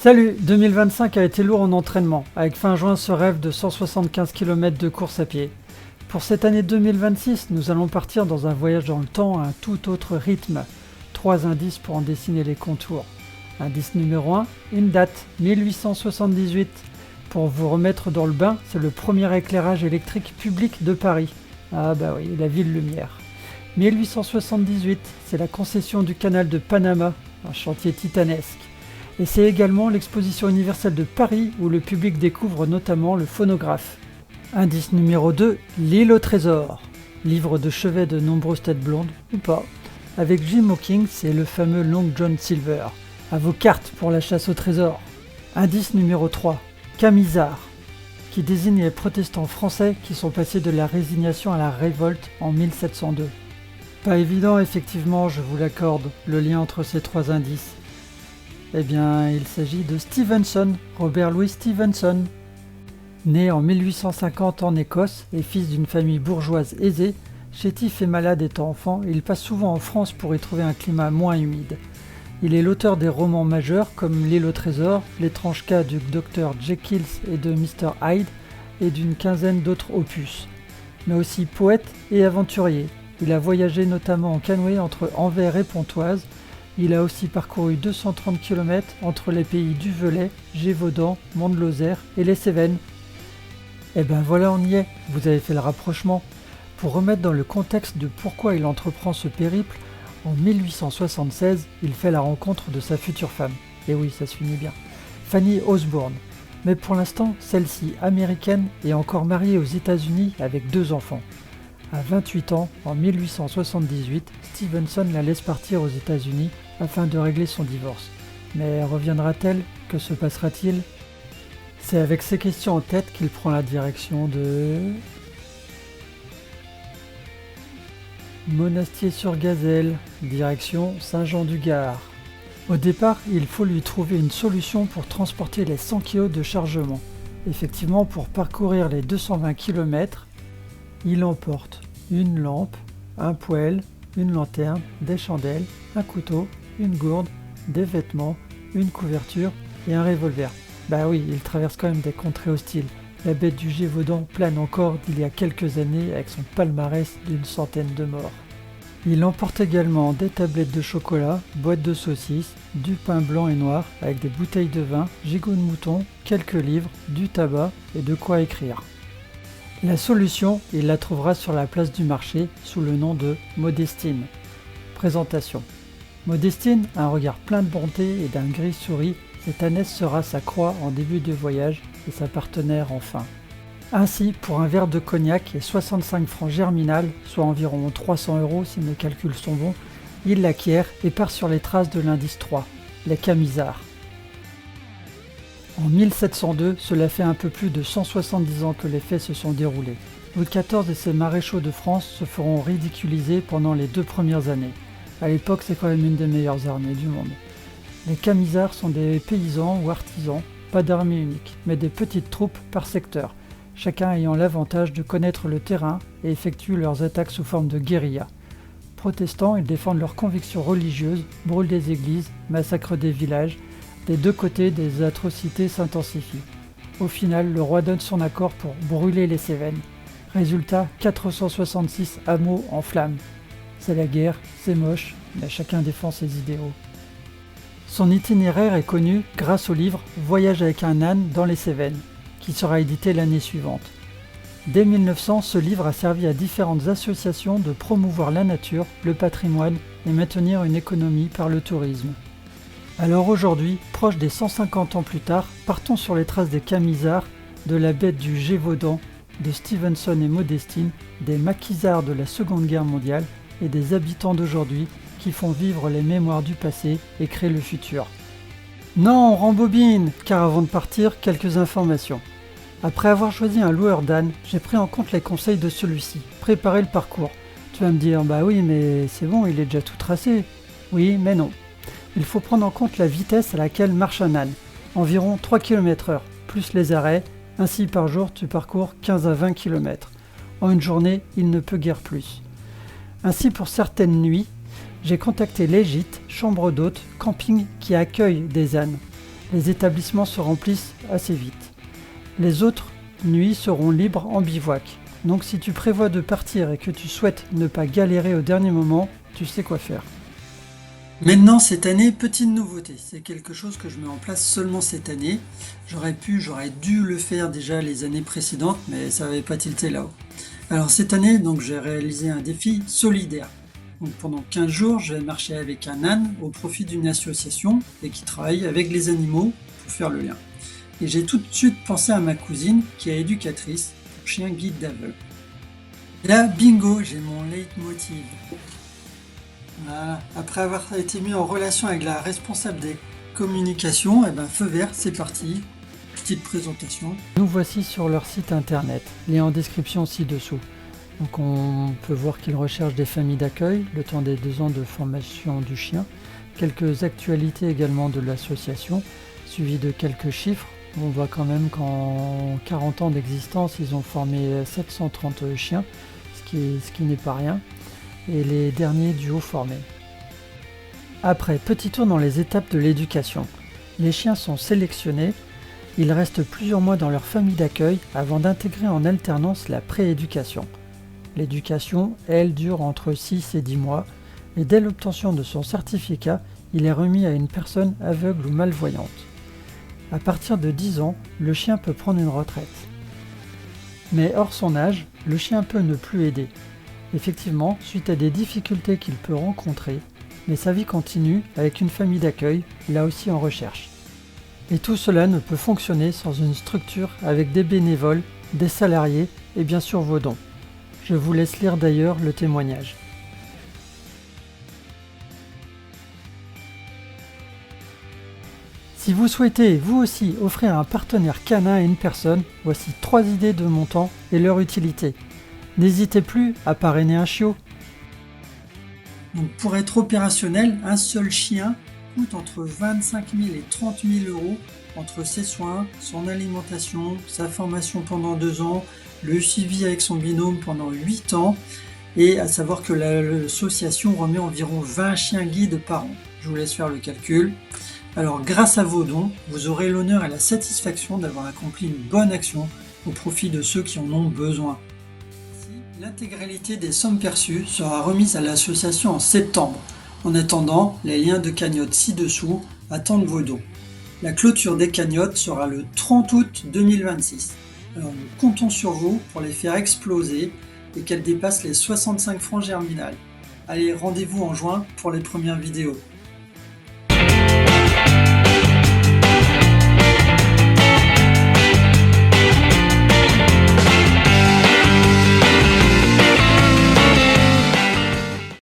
Salut, 2025 a été lourd en entraînement, avec fin juin ce rêve de 175 km de course à pied. Pour cette année 2026, nous allons partir dans un voyage dans le temps à un tout autre rythme. 3 indices pour en dessiner les contours. Indice numéro 1, une date, 1878. Pour vous remettre dans le bain, c'est le premier éclairage électrique public de Paris. Ah bah oui, la ville lumière. 1878, c'est la concession du canal de Panama, un chantier titanesque. Et c'est également l'exposition universelle de Paris où le public découvre notamment le phonographe. Indice numéro 2, L'île au trésor. Livre de chevet de nombreuses têtes blondes, ou pas. Avec Jim Hawkins et le fameux Long John Silver. À vos cartes pour la chasse au trésor. Indice numéro 3, Camisard, qui désigne les protestants français qui sont passés de la résignation à la révolte en 1702. Pas évident effectivement, je vous l'accorde, le lien entre ces trois indices. Eh bien, il s'agit de Stevenson, Robert Louis Stevenson. Né en 1850 en Écosse et fils d'une famille bourgeoise aisée, chétif et malade étant enfant, il passe souvent en France pour y trouver un climat moins humide. Il est l'auteur des romans majeurs comme L'île au trésor, L'étrange cas du Dr Jekyll et de Mr Hyde et d'une quinzaine d'autres opus. Mais aussi poète et aventurier. Il a voyagé notamment en canoë entre Anvers et Pontoise. Il a aussi parcouru 230 km entre les pays du Velay, Gévaudan, Mont-de-Lozère et les Cévennes. Et ben voilà, on y est, vous avez fait le rapprochement. Pour remettre dans le contexte de pourquoi il entreprend ce périple, en 1876, il fait la rencontre de sa future femme. Et oui, ça se finit bien. Fanny Osborne. Mais pour l'instant, celle-ci américaine est encore mariée aux États-Unis avec 2 enfants. À 28 ans, en 1878, Stevenson la laisse partir aux États-Unis afin de régler son divorce. Mais reviendra-t-elle? Que se passera-t-il? C'est avec ces questions en tête qu'il prend la direction de Monastier-sur-Gazelle, direction Saint-Jean-du-Gard. Au départ, il faut lui trouver une solution pour transporter les 100 kg de chargement. Effectivement, pour parcourir les 220 km, il emporte une lampe, un poêle, une lanterne, des chandelles, un couteau, une gourde, des vêtements, une couverture et un revolver. Bah oui, il traverse quand même des contrées hostiles. La bête du Gévaudan plane encore d'il y a quelques années avec son palmarès d'une centaine de morts. Il emporte également des tablettes de chocolat, boîtes de saucisses, du pain blanc et noir avec des bouteilles de vin, gigots de mouton, quelques livres, du tabac et de quoi écrire. La solution, il la trouvera sur la place du marché sous le nom de Modestine. Présentation. Modestine, un regard plein de bonté et d'un gris souris, cette ânesse sera sa croix en début de voyage et sa partenaire en fin. Ainsi, pour un verre de cognac et 65 francs germinal, soit environ 300 € si mes calculs sont bons, il l'acquiert et part sur les traces de l'indice 3, les Camisards. En 1702, cela fait un peu plus de 170 ans que les faits se sont déroulés. Louis XIV et ses maréchaux de France se feront ridiculiser pendant les 2 premières années. À l'époque, c'est quand même une des meilleures armées du monde. Les Camisards sont des paysans ou artisans, pas d'armée unique, mais des petites troupes par secteur, chacun ayant l'avantage de connaître le terrain et effectuent leurs attaques sous forme de guérilla. Protestants, ils défendent leurs convictions religieuses, brûlent des églises, massacrent des villages. Des 2 côtés, des atrocités s'intensifient. Au final, le roi donne son accord pour brûler les Cévennes. Résultat, 466 hameaux en flammes. C'est la guerre, c'est moche, mais chacun défend ses idéaux. Son itinéraire est connu grâce au livre « Voyage avec un âne dans les Cévennes » qui sera édité l'année suivante. Dès 1900, ce livre a servi à différentes associations de promouvoir la nature, le patrimoine et maintenir une économie par le tourisme. Alors aujourd'hui, proche des 150 ans plus tard, partons sur les traces des Camisards, de la bête du Gévaudan, de Stevenson et Modestine, des maquisards de la Seconde Guerre mondiale et des habitants d'aujourd'hui qui font vivre les mémoires du passé et créent le futur. Non, on rembobine, car avant de partir, quelques informations. Après avoir choisi un loueur d'âne, j'ai pris en compte les conseils de celui-ci, préparer le parcours. Tu vas me dire, bah oui, mais c'est bon, il est déjà tout tracé. Oui, mais non. Il faut prendre en compte la vitesse à laquelle marche un âne, environ 3 km/h, plus les arrêts, ainsi par jour tu parcours 15 à 20 km. En une journée, il ne peut guère plus. Ainsi pour certaines nuits, j'ai contacté les gîtes, chambres d'hôtes, campings qui accueillent des ânes. Les établissements se remplissent assez vite. Les autres nuits seront libres en bivouac. Donc si tu prévois de partir et que tu souhaites ne pas galérer au dernier moment, tu sais quoi faire. Maintenant, cette année, petite nouveauté. C'est quelque chose que je mets en place seulement cette année. J'aurais dû le faire déjà les années précédentes, mais ça n'avait pas tilté là-haut. Alors cette année, donc, j'ai réalisé un défi solidaire. Donc, pendant 15 jours, je vais marcher avec un âne au profit d'une association et qui travaille avec les animaux pour faire le lien. Et j'ai tout de suite pensé à ma cousine qui est éducatrice pour chien guide d'aveugle. Et là, bingo, j'ai mon leitmotiv. Voilà. Après avoir été mis en relation avec la responsable des communications, feu vert, c'est parti. Petite présentation. Nous voici sur leur site internet, lien en description ci-dessous. Donc on peut voir qu'ils recherchent des familles d'accueil, le temps des 2 ans de formation du chien, quelques actualités également de l'association, suivi de quelques chiffres. On voit quand même qu'en 40 ans d'existence, ils ont formé 730 chiens, ce qui n'est pas rien, et les derniers duos formés. Après, petit tour dans les étapes de l'éducation. Les chiens sont sélectionnés, ils restent plusieurs mois dans leur famille d'accueil avant d'intégrer en alternance la prééducation. L'éducation, elle, dure entre 6 et 10 mois, et dès l'obtention de son certificat, il est remis à une personne aveugle ou malvoyante. À partir de 10 ans, le chien peut prendre une retraite. Mais hors son âge, le chien peut ne plus aider. Effectivement, suite à des difficultés qu'il peut rencontrer, mais sa vie continue avec une famille d'accueil, là aussi en recherche. Et tout cela ne peut fonctionner sans une structure avec des bénévoles, des salariés et bien sûr vos dons. Je vous laisse lire d'ailleurs le témoignage. Si vous souhaitez vous aussi offrir un partenaire canin à une personne, voici 3 idées de montant et leur utilité. N'hésitez plus à parrainer un chiot. Donc pour être opérationnel, un seul chien coûte entre 25 000 et 30 000 euros entre ses soins, son alimentation, sa formation pendant 2 ans, le suivi avec son binôme pendant 8 ans, et à savoir que l'association remet environ 20 chiens guides par an. Je vous laisse faire le calcul. Alors grâce à vos dons, vous aurez l'honneur et la satisfaction d'avoir accompli une bonne action au profit de ceux qui en ont besoin. L'intégralité des sommes perçues sera remise à l'association en septembre. En attendant, les liens de cagnotte ci-dessous attendent vos dons. La clôture des cagnottes sera le 30 août 2026. Alors nous comptons sur vous pour les faire exploser et qu'elles dépassent les 65 francs germinales. Allez, rendez-vous en juin pour les premières vidéos.